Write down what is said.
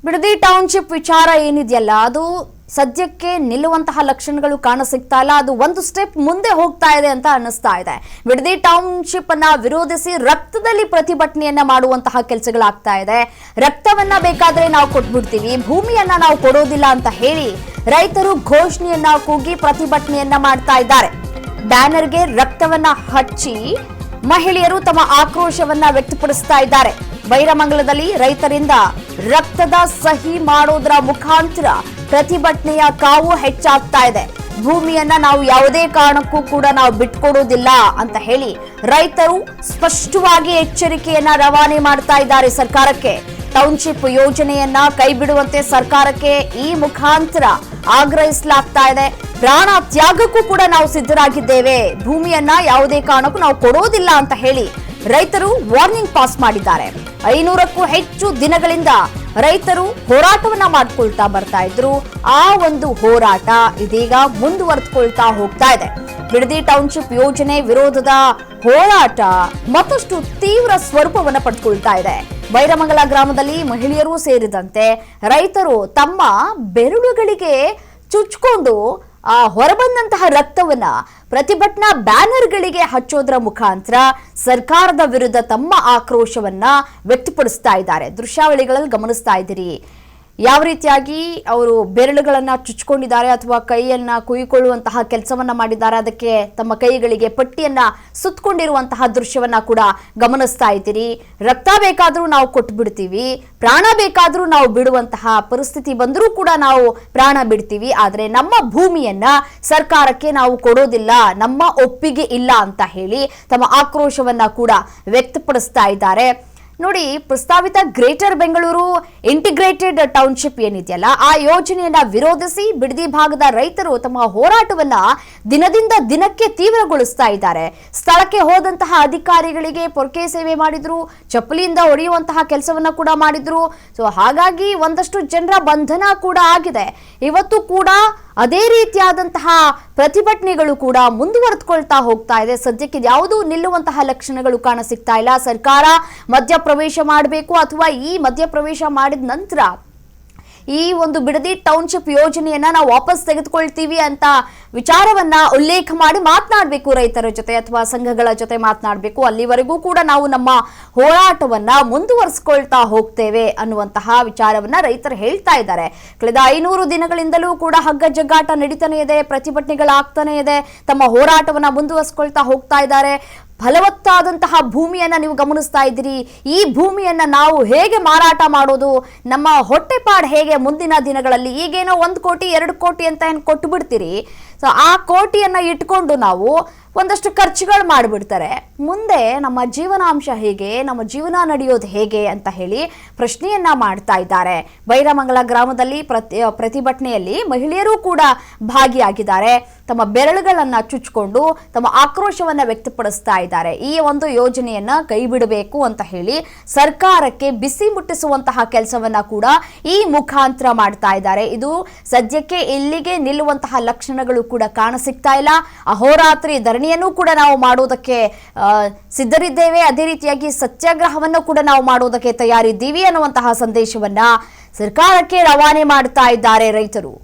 Bidadi township ವಿಚಾರ ಏನಿದೆಯಲ್ಲ ಅದು ಸದ್ಯಕ್ಕೆ ನಿಲ್ಲುವಂತಹ ಲಕ್ಷಣಗಳು ಕಾಣಸಿಗ್ತಾ ಇಲ್ಲ. ಅದು ಒಂದು ಸ್ಟೆಪ್ ಮುಂದೆ ಹೋಗ್ತಾ ಇದೆ ಅಂತ ಅನ್ನಿಸ್ತಾ ಇದೆ. ಬಿಡದಿ ಟೌನ್ಶಿಪ್ ಅನ್ನ ವಿರೋಧಿಸಿ ರಕ್ತದಲ್ಲಿ ಪ್ರತಿಭಟನೆಯನ್ನ ಮಾಡುವಂತಹ ಕೆಲಸಗಳಾಗ್ತಾ ಇದೆ. ರಕ್ತವನ್ನ ಬೇಕಾದ್ರೆ ನಾವು ಕೊಟ್ಬಿಡ್ತೀವಿ, ಭೂಮಿಯನ್ನ ನಾವು ಕೊಡೋದಿಲ್ಲ ಅಂತ ಹೇಳಿ ರೈತರು ಘೋಷಣೆಯನ್ನ ಕೂಗಿ ಪ್ರತಿಭಟನೆಯನ್ನ ಮಾಡ್ತಾ ಇದ್ದಾರೆ. ಬ್ಯಾನರ್ಗೆ ರಕ್ತವನ್ನ ಹಚ್ಚಿ ಮಹಿಳೆಯರು ತಮ್ಮ ಆಕ್ರೋಶವನ್ನ ವ್ಯಕ್ತಪಡಿಸ್ತಾ ಇದ್ದಾರೆ. ಬೈರಮಂಗಲದಲ್ಲಿ ರೈತರಿಂದ ರಕ್ತದ ಸಹಿ ಮಾಡೋದರ ಮುಖಾಂತರ ಪ್ರತಿಭಟನೆಯ ಕಾವು ಹೆಚ್ಚಾಗ್ತಾ ಇದೆ. ಭೂಮಿಯನ್ನ ನಾವು ಯಾವುದೇ ಕಾರಣಕ್ಕೂ ಕೂಡ ನಾವು ಬಿಟ್ಕೊಡೋದಿಲ್ಲ ಅಂತ ಹೇಳಿ ರೈತರು ಸ್ಪಷ್ಟವಾಗಿ ಎಚ್ಚರಿಕೆಯನ್ನ ರವಾನೆ ಮಾಡ್ತಾ ಇದ್ದಾರೆ ಸರ್ಕಾರಕ್ಕೆ. ಟೌನ್ಶಿಪ್ ಯೋಜನೆಯನ್ನ ಕೈಬಿಡುವಂತೆ ಸರ್ಕಾರಕ್ಕೆ ಈ ಮುಖಾಂತರ ಆಗ್ರಹಿಸಲಾಗ್ತಾ ಇದೆ. ಪ್ರಾಣ ತ್ಯಾಗಕ್ಕೂ ಕೂಡ ನಾವು ಸಿದ್ಧರಾಗಿದ್ದೇವೆ, ಭೂಮಿಯನ್ನ ಯಾವುದೇ ಕಾರಣಕ್ಕೂ ನಾವು ಕೊಡೋದಿಲ್ಲ ಅಂತ ಹೇಳಿ ರೈತರು ವಾರ್ನಿಂಗ್ ಪಾಸ್ ಮಾಡಿದ್ದಾರೆ. 500ಕ್ಕೂ ಹೆಚ್ಚು ದಿನಗಳಿಂದ ರೈತರು ಹೋರಾಟವನ್ನ ಮಾಡ್ಕೊಳ್ತಾ ಬರ್ತಾ ಇದ್ರು. ಆ ಒಂದು ಹೋರಾಟ ಇದೀಗ ಮುಂದುವರೆದುಕೊಳ್ತಾ ಹೋಗ್ತಾ ಇದೆ. ಬಿಡದಿ ಟೌನ್ಶಿಪ್ ಯೋಜನೆ ವಿರೋಧದ ಹೋರಾಟ ಮತ್ತಷ್ಟು ತೀವ್ರ ಸ್ವರೂಪವನ್ನು ಪಡೆದುಕೊಳ್ತಾ ಇದೆ. ಬೈರಮಂಗಲ ಗ್ರಾಮದಲ್ಲಿ ಮಹಿಳೆಯರು ಸೇರಿದಂತೆ ರೈತರು ತಮ್ಮ ಬೆರಳುಗಳಿಗೆ ಚುಚ್ಕೊಂಡು ಹೊರಬಂದಂತಹ ರಕ್ತವನ್ನ ಪ್ರತಿಭಟನಾ ಬ್ಯಾನರ್ಗಳಿಗೆ ಹಚ್ಚೋದ್ರ ಮುಖಾಂತರ ಸರ್ಕಾರದ ವಿರುದ್ಧ ತಮ್ಮ ಆಕ್ರೋಶವನ್ನ ವ್ಯಕ್ತಪಡಿಸ್ತಾ ಇದ್ದಾರೆ. ದೃಶ್ಯಾವಳಿಗಳಲ್ಲಿ ಗಮನಿಸ್ತಾ ಇದ್ದೀರಿ ಯಾವ ರೀತಿಯಾಗಿ ಅವರು ಬೆರಳುಗಳನ್ನ ಚುಚ್ಕೊಂಡಿದ್ದಾರೆ ಅಥವಾ ಕೈಯನ್ನ ಕುಯ್ಕೊಳ್ಳುವಂತಹ ಕೆಲಸವನ್ನ ಮಾಡಿದ್ದಾರೆ. ಅದಕ್ಕೆ ತಮ್ಮ ಕೈಗಳಿಗೆ ಪಟ್ಟಿಯನ್ನ ಸುತ್ತಕೊಂಡಿರುವಂತಹ ದೃಶ್ಯವನ್ನ ಕೂಡ ಗಮನಿಸ್ತಾ ಇದ್ದೀರಿ. ರಕ್ತ ಬೇಕಾದ್ರೂ ನಾವು ಕೊಟ್ಟು ಬಿಡ್ತೀವಿ, ಪ್ರಾಣ ಬೇಕಾದ್ರೂ ನಾವು ಬಿಡುವಂತಹ ಪರಿಸ್ಥಿತಿ ಬಂದರೂ ಕೂಡ ನಾವು ಪ್ರಾಣ ಬಿಡ್ತೀವಿ, ಆದ್ರೆ ನಮ್ಮ ಭೂಮಿಯನ್ನ ಸರ್ಕಾರಕ್ಕೆ ನಾವು ಕೊಡೋದಿಲ್ಲ, ನಮ್ಮ ಒಪ್ಪಿಗೆ ಇಲ್ಲ ಅಂತ ಹೇಳಿ ತಮ್ಮ ಆಕ್ರೋಶವನ್ನ ಕೂಡ ವ್ಯಕ್ತಪಡಿಸ್ತಾ ಇದ್ದಾರೆ. ನೋಡಿ, ಪ್ರಸ್ತಾವಿತ ಗ್ರೇಟರ್ ಬೆಂಗಳೂರು ಇಂಟಿಗ್ರೇಟೆಡ್ ಟೌನ್ಶಿಪ್ ಏನಿದೆಯಲ್ಲ ಆ ಯೋಜನೆಯನ್ನ ವಿರೋಧಿಸಿ ಬಿಡದಿ ಭಾಗದ ರೈತರು ತಮ್ಮ ಹೋರಾಟವನ್ನ ದಿನದಿಂದ ದಿನಕ್ಕೆ ತೀವ್ರಗೊಳಿಸ್ತಾ ಇದ್ದಾರೆ. ಸ್ಥಳಕ್ಕೆ ಹೋದಂತಹ ಅಧಿಕಾರಿಗಳಿಗೆ ಪೊರಕೆ ಸೇವೆ ಮಾಡಿದ್ರು, ಚಪ್ಪಲಿಯಿಂದ ಹೊಡೆಯುವಂತಹ ಕೆಲಸವನ್ನ ಕೂಡ ಮಾಡಿದ್ರು. ಸೊ ಹಾಗಾಗಿ ಒಂದಷ್ಟು ಜನರ ಬಂಧನ ಕೂಡ ಆಗಿದೆ. ಇವತ್ತು ಕೂಡ ಅದೇ ರೀತಿಯಾದಂತಹ ಪ್ರತಿಭಟನೆಗಳು ಕೂಡ ಮುಂದುವರೆದುಕೊಳ್ತಾ ಹೋಗ್ತಾ ಇದೆ. ಸದ್ಯಕ್ಕೆ ಯಾವುದೂ ನಿಲ್ಲುವಂತಹ ಲಕ್ಷಣಗಳು ಕಾಣಸಿಗ್ತಾ ಇಲ್ಲ. ಸರ್ಕಾರ ಮಧ್ಯಪ್ರವೇಶ ಮಾಡಬೇಕು ಅಥವಾ ಈ ಮಧ್ಯಪ್ರವೇಶ ಮಾಡಿದ ನಂತರ ಈ ಒಂದು ಬಿಡದಿ ಟೌನ್ಶಿಪ್ ಯೋಜನೆಯನ್ನ ನಾವು ವಾಪಸ್ ತೆಗೆದುಕೊಳ್ತೀವಿ ಅಂತ ವಿಚಾರವನ್ನ ಉಲ್ಲೇಖ ಮಾಡಿ ಮಾತನಾಡಬೇಕು ರೈತರ ಜೊತೆ ಅಥವಾ ಸಂಘಗಳ ಜೊತೆ ಮಾತನಾಡಬೇಕು. ಅಲ್ಲಿವರೆಗೂ ಕೂಡ ನಾವು ನಮ್ಮ ಹೋರಾಟವನ್ನ ಮುಂದುವರಿಸಿಕೊಳ್ತಾ ಹೋಗ್ತೇವೆ ಅನ್ನುವಂತಹ ವಿಚಾರವನ್ನ ರೈತರು ಹೇಳ್ತಾ ಇದ್ದಾರೆ. ಕಳೆದ 500 ದಿನಗಳಿಂದಲೂ ಕೂಡ ಹಗ್ಗ ಜಗ್ಗಾಟ ನಡೀತಾನೆ ಇದೆ, ಪ್ರತಿಭಟನೆಗಳಾಗ್ತಾನೆ ಇದೆ, ತಮ್ಮ ಹೋರಾಟವನ್ನ ಮುಂದುವರಿಸಿಕೊಳ್ತಾ ಹೋಗ್ತಾ ಇದ್ದಾರೆ. ಫಲವತ್ತಾದಂತಹ ಭೂಮಿಯನ್ನ ನೀವು ಗಮನಿಸ್ತಾ ಇದ್ದೀರಿ. ಈ ಭೂಮಿಯನ್ನ ನಾವು ಹೇಗೆ ಮಾರಾಟ ಮಾಡೋದು, ನಮ್ಮ ಹೊಟ್ಟೆಪಾಡು ಹೇಗೆ ಮುಂದಿನ ದಿನಗಳಲ್ಲಿ, ಈಗೇನೋ 1 ಕೋಟಿ 2 ಕೋಟಿ ಅಂತ ಏನು ಕೊಟ್ಟು ಬಿಡ್ತೀರಿ, ಸೊ ಆ ಕೋಟಿಯನ್ನ ಇಟ್ಕೊಂಡು ನಾವು ಒಂದಷ್ಟು ಖರ್ಚುಗಳು ಮಾಡಿಬಿಡ್ತಾರೆ. ಮುಂದೆ ನಮ್ಮ ಜೀವನಾಂಶ ಹೇಗೆ, ನಮ್ಮ ಜೀವನ ನಡೆಯೋದು ಹೇಗೆ ಅಂತ ಹೇಳಿ ಪ್ರಶ್ನೆಯನ್ನ ಮಾಡ್ತಾ ಇದ್ದಾರೆ. ಬೈರಮಂಗಲ ಗ್ರಾಮದಲ್ಲಿ ಪ್ರತಿಭಟನೆಯಲ್ಲಿ ಮಹಿಳೆಯರು ಕೂಡ ಭಾಗಿಯಾಗಿದ್ದಾರೆ. ತಮ್ಮ ಬೆರಳುಗಳನ್ನ ಚುಚ್ಚಿಕೊಂಡು ತಮ್ಮ ಆಕ್ರೋಶವನ್ನ ವ್ಯಕ್ತಪಡಿಸ್ತಾ ಇದ್ದಾರೆ. ಈ ಒಂದು ಯೋಜನೆಯನ್ನ ಕೈ ಬಿಡಬೇಕು ಅಂತ ಹೇಳಿ ಸರ್ಕಾರಕ್ಕೆ ಬಿಸಿ ಮುಟ್ಟಿಸುವಂತಹ ಕೆಲಸವನ್ನ ಕೂಡ ಈ ಮುಖಾಂತರ ಮಾಡ್ತಾ ಇದ್ದಾರೆ. ಇದು ಸದ್ಯಕ್ಕೆ ಇಲ್ಲಿಗೆ ನಿಲ್ಲುವಂತಹ ಲಕ್ಷಣಗಳು ಕೂಡ ಕಾಣಸಿಗ್ತಾ ಇಲ್ಲ. ಅಹೋರಾತ್ರಿ ಧರಣಿಯನ್ನು ಕೂಡ ನಾವು ಮಾಡೋದಕ್ಕೆ ಸಿದ್ಧರಿದ್ದೇವೆ, ಅದೇ ರೀತಿಯಾಗಿ ಸತ್ಯಾಗ್ರಹವನ್ನು ಕೂಡ ನಾವು ಮಾಡೋದಕ್ಕೆ ತಯಾರಿದ್ದೀವಿ ಅನ್ನುವಂತಹ ಸಂದೇಶವನ್ನ ಸರ್ಕಾರಕ್ಕೆ ರವಾನೆ ಮಾಡ್ತಾ ಇದ್ದಾರೆ ರೈತರು.